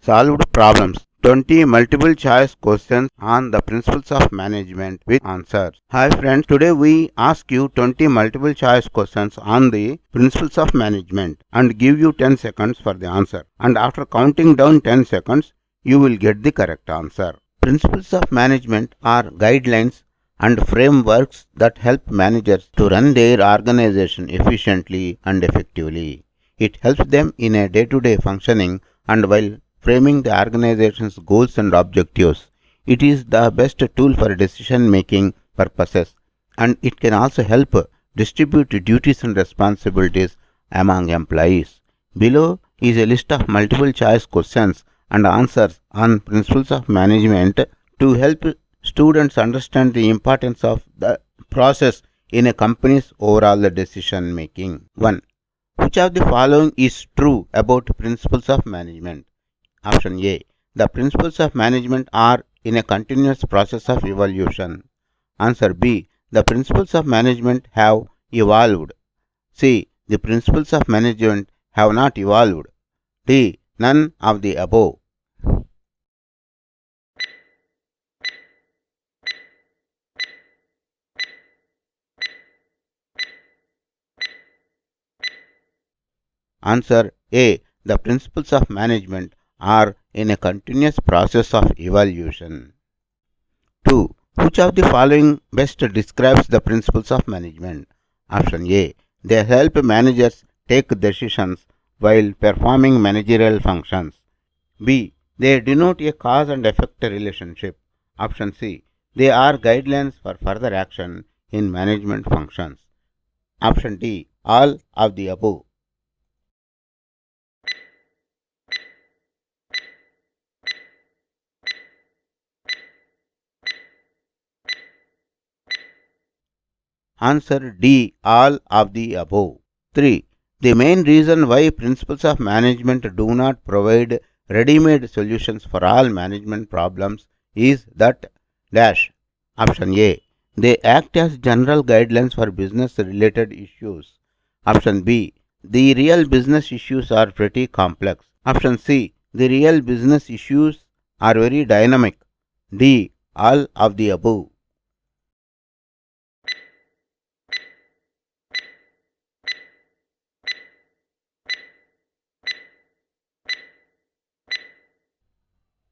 solved problems. 20 multiple choice questions on the principles of management with answers. Hi friends, today we ask you 20 multiple choice questions on the principles of management and give you 10 seconds for the answer. And after counting down 10 seconds, you will get the correct answer. Principles of management are guidelines and frameworks that help managers to run their organization efficiently and effectively. It helps them in a day-to-day functioning and while framing the organization's goals and objectives. It is the best tool for decision-making purposes, and it can also help distribute duties and responsibilities among employees. Below is a list of multiple choice questions and answers on principles of management to help students understand the importance of the process in a company's overall decision making. 1. Which of the following is true about principles of management? Option A. The principles of management are in a continuous process of evolution. Answer B. The principles of management have evolved. C. The principles of management have not evolved. D. None of the above. Answer A. The principles of management are in a continuous process of evolution. 2. Which of the following best describes the principles of management? Option A. They help managers take decisions while performing managerial functions. B. They denote a cause and effect relationship. Option C. They are guidelines for further action in management functions. Option D. All of the above. Answer D. All of the above. 3. The main reason why principles of management do not provide ready-made solutions for all management problems is that dash. Option A. They act as general guidelines for business-related issues. Option B. The real business issues are pretty complex. Option C. The real business issues are very dynamic. D. All of the above.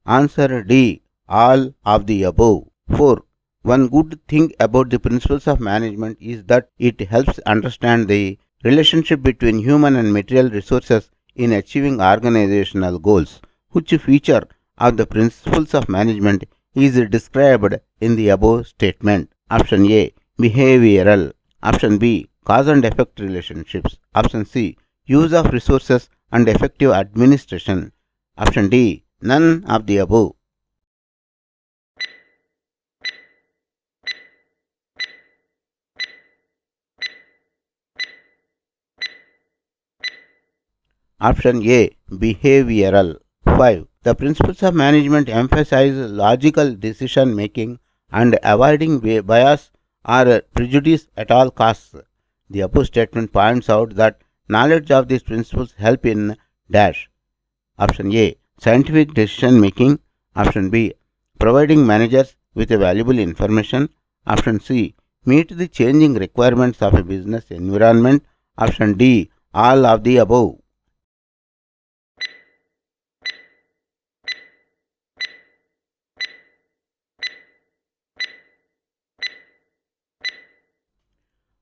Answer D. All of the above. 4. One good thing about the principles of management is that it helps understand the relationship between human and material resources in achieving organizational goals. Which feature of the principles of management is described in the above statement? Option A. Behavioral. Option B. Cause and effect relationships. Option C. Use of resources and effective administration. Option D. None of the above. Option A. Behavioral. 5. The principles of management emphasize logical decision making and avoiding bias or prejudice at all costs. The above statement points out that knowledge of these principles help in dash. Option A. Scientific decision making. Option B. Providing managers with valuable information. Option C. Meet the changing requirements of a business environment. Option D. All of the above.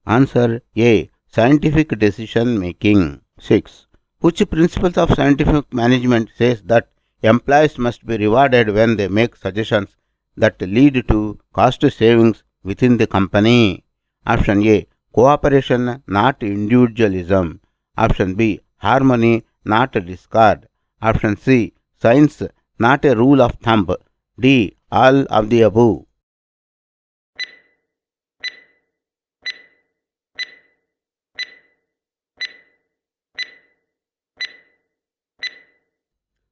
Answer A. Scientific decision making. 6. Which principles of scientific management says that employees must be rewarded when they make suggestions that lead to cost savings within the company? Option A. Cooperation, not individualism. Option B. Harmony, not discord. Option C. Science, not a rule of thumb. D. All of the above.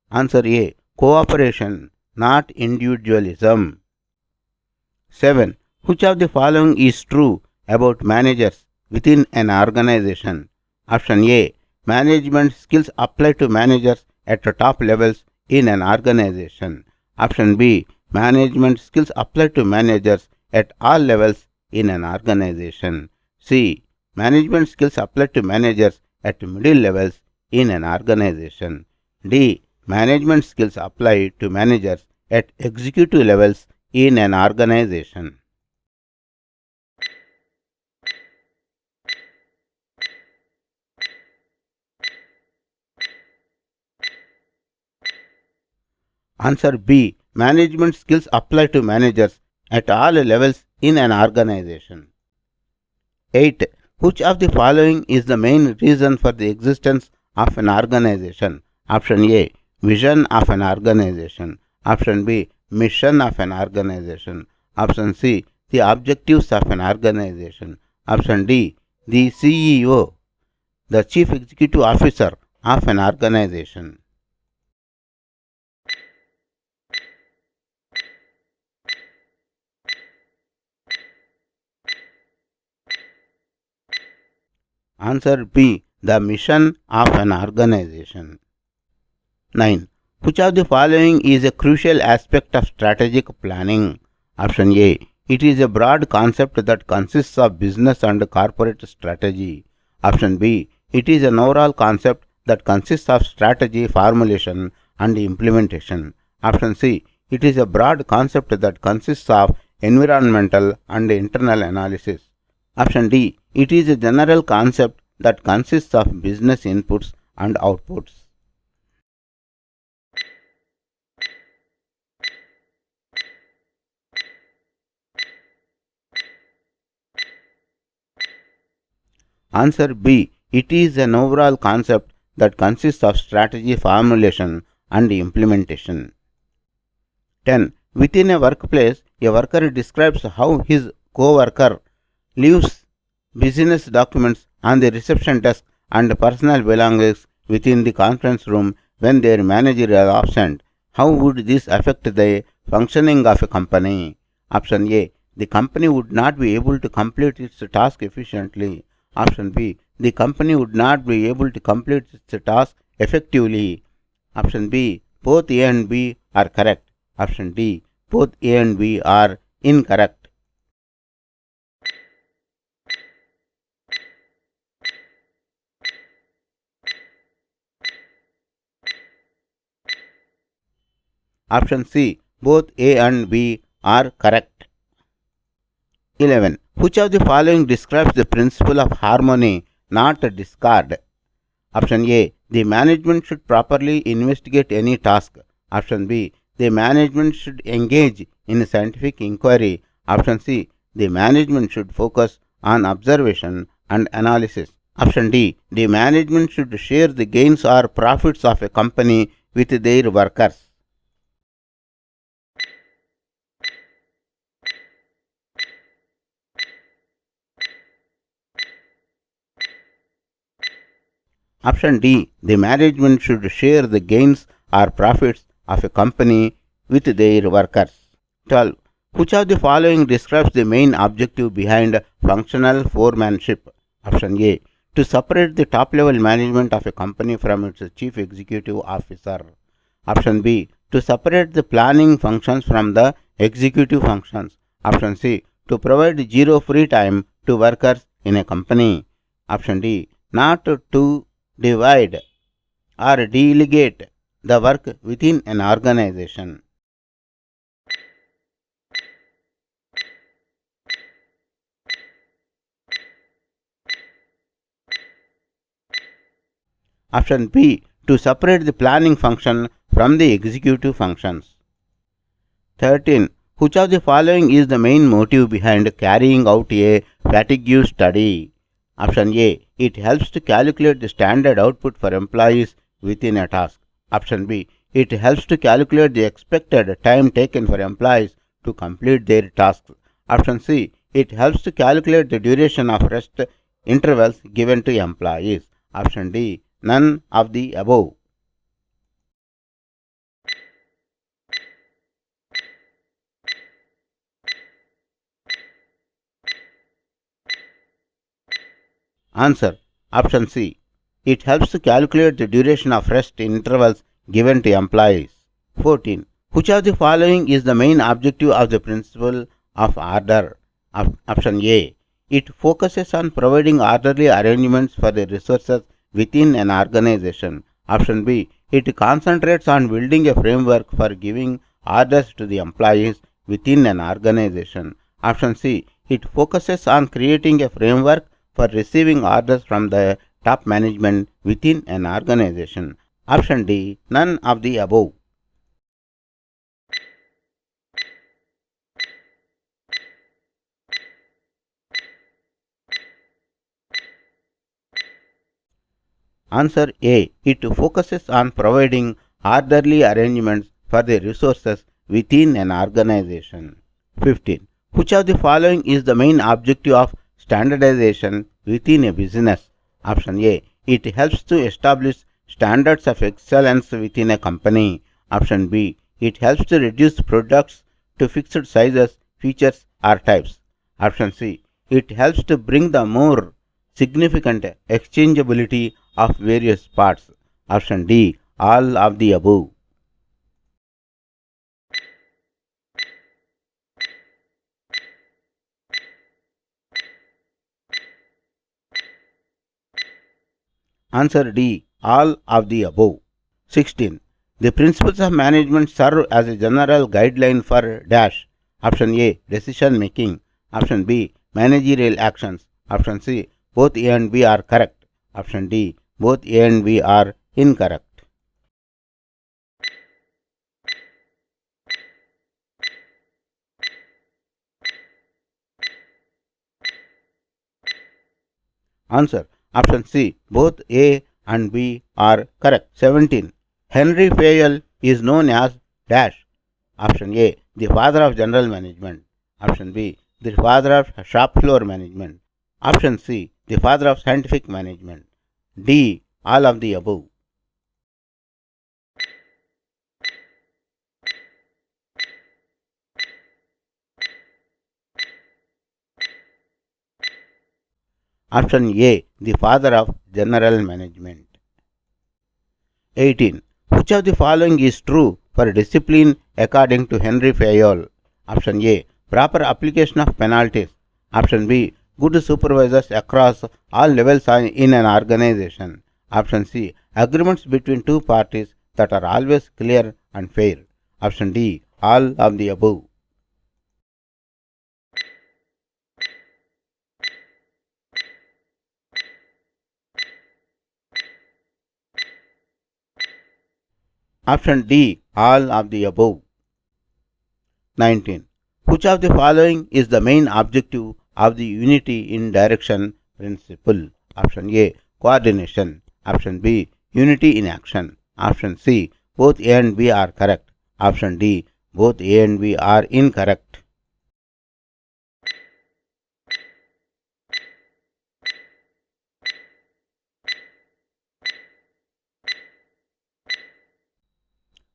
Answer A. Cooperation, not individualism. 7. Which of the following is true about managers within an organization? Option A. Management skills apply to managers at the top levels in an organization. Option B. Management skills apply to managers at all levels in an organization. C. Management skills apply to managers at middle levels in an organization. D. Management skills apply to managers at executive levels in an organization. Answer B. Management skills apply to managers at all levels in an organization. 8. Which of the following is the main reason for the existence of an organization? Option A. Vision of an organization. Option B. Mission of an organization. Option C. The objectives of an organization. Option D. The CEO, the Chief Executive Officer of an organization. Answer B. The mission of an organization. 9. Which of the following is a crucial aspect of strategic planning? Option A. It is a broad concept that consists of business and corporate strategy. Option B. It is an overall concept that consists of strategy formulation and implementation. Option C. It is a broad concept that consists of environmental and internal analysis. Option D. It is a general concept that consists of business inputs and outputs. Answer B. It is an overall concept that consists of strategy formulation and implementation. 10. Within a workplace, a worker describes how his co-worker leaves business documents on the reception desk and personal belongings within the conference room when their manager is absent. How would this affect the functioning of a company? Option A. The company would not be able to complete its task efficiently. Option B. The company would not be able to complete its task effectively. Option B. Both A and B are correct. Option D. Both A and B are incorrect. Option C. Both A and B are correct. 11. Which of the following describes the principle of harmony, not discard? Option A. The management should properly investigate any task. Option B. The management should engage in scientific inquiry. Option C. The management should focus on observation and analysis. Option D. The management should share the gains or profits of a company with their workers. Option D. The management should share the gains or profits of a company with their workers. 12. Which of the following describes the main objective behind functional foremanship? Option A. To separate the top level management of a company from its chief executive officer. Option B. To separate the planning functions from the executive functions. Option C. To provide zero free time to workers in a company. Option D. Not to divide or delegate the work within an organization. Option B. To separate the planning function from the executive functions. 13. Which of the following is the main motive behind carrying out a fatigue study? Option A. It helps to calculate the standard output for employees within a task. Option B. It helps to calculate the expected time taken for employees to complete their tasks. Option C. It helps to calculate the duration of rest intervals given to employees. Option D. None of the above. Answer. Option C. It helps to calculate the duration of rest intervals given to employees. 14. Which of the following is the main objective of the principle of order? Option A. It focuses on providing orderly arrangements for the resources within an organization. Option B. It concentrates on building a framework for giving orders to the employees within an organization. Option C. It focuses on creating a framework for receiving orders from the top management within an organization. Option D. None of the above. Answer A. It focuses on providing orderly arrangements for the resources within an organization. 15. Which of the following is the main objective of standardization within a business? Option A. It helps to establish standards of excellence within a company. Option B. It helps to reduce products to fixed sizes, features or types. Option C. It helps to bring the more significant exchangeability of various parts. Option D. All of the above. Answer D. All of the above. 16. The principles of management serve as a general guideline for dash. Option A. Decision making. Option B. Managerial actions. Option C. Both A and B are correct. Option D. Both A and B are incorrect. Answer. Option C. Both A and B are correct. 17. Henry Fayol is known as dash. Option A. The father of general management. Option B. The father of shop floor management. Option C. The father of scientific management. D. All of the above. Option A. The father of general management. 18. Which of the following is true for discipline according to Henry Fayol? Option A. Proper application of penalties. Option B. Good supervisors across all levels in an organization. Option C. Agreements between two parties that are always clear and fair. Option D. All of the above. Option D. All of the above. 19. Which of the following is the main objective of the unity in direction principle? Option A. Coordination. Option B. Unity in action. Option C. Both A and B are correct. Option D. Both A and B are incorrect.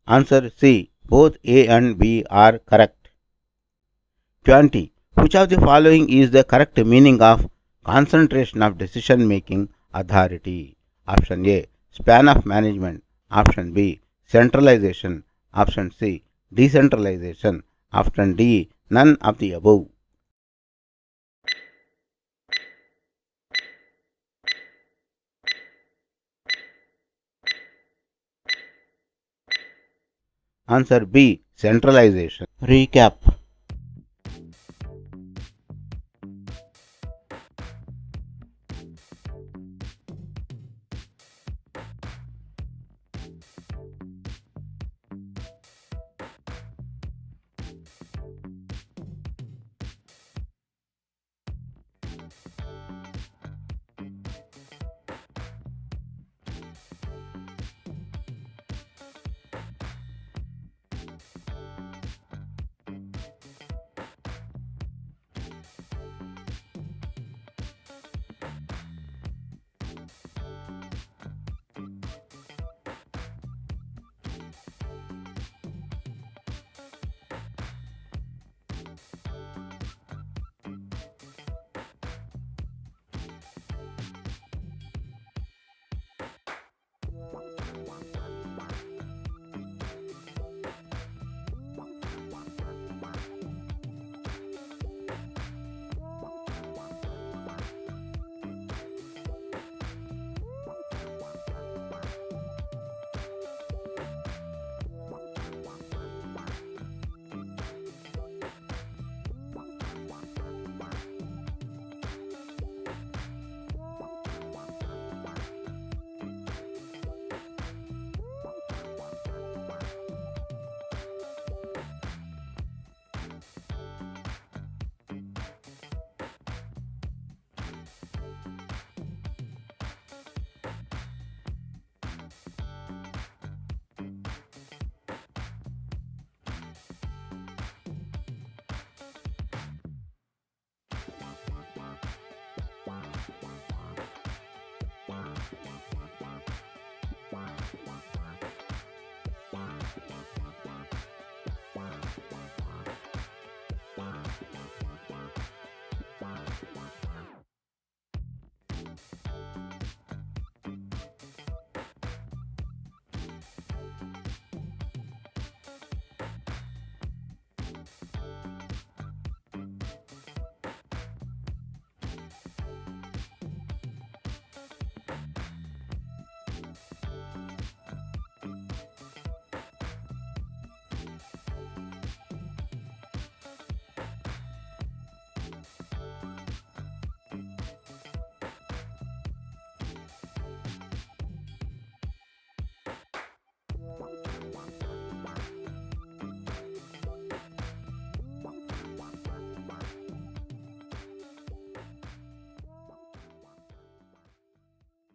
Answer C. Both A and B are correct. 20. Which of the following is the correct meaning of concentration of decision making authority? Option A. Span of management. Option B. Centralization. Option C. Decentralization. Option D. None of the above. Answer B. Centralization. Recap.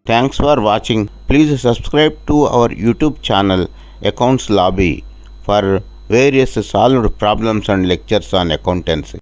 Thanks for watching. Please subscribe to our YouTube channel Accounts Lobby for various solved problems and lectures on accountancy.